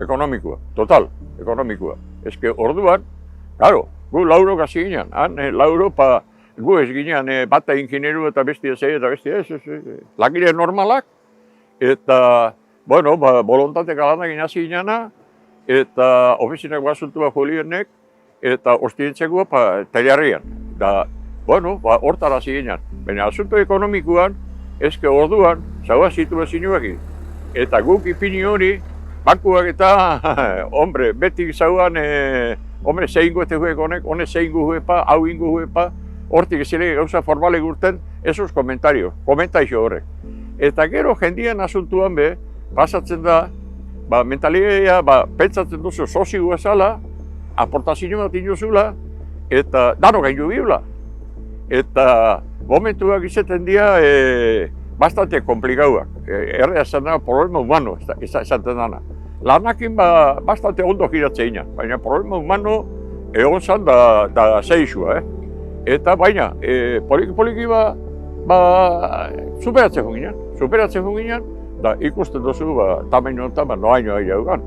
ekonomikoa, total, ekonomikoa. Eske orduan, claro, gu lauro hasi ginen, lauro gu ez ginen bata ingineru eta bestia zei eta bestia ez, langile normalak, eta, bueno, bolontatek alanak hasi ginena, eta ofizinak basultua Julienek, eta ostientzeko tailarrian. Da, bueno, hortara hasi ginen. Baina asunto ekonomikoan, eske orduan, zaua zitu zinuekin. Eta guk ipini hori, bankuak eta, hombre, beti zauan, hombre, zeingo ez huek honek, honek zeingo huepa, hau ingo huepa, hortik ezile gauza formalek urten, esos komentarios, komentaixo horrek. Eta gero jendian asuntuan be, pasatzen da, mentalidea, pentsatzen duzu sozioa zala, aportazio bat inozula, eta dano gaindu bibla. Eta momentuak izaten dira bastante komplikauak. Errea esan da, problema humano, esaten dana. Lanakin bastante ondo giratzen ginen, baina problema humano egon zan da zeizua. Eta baina, poliki superatzen jo ginen, da ikusten duzu, tamaino honetan, noaino aire dugan.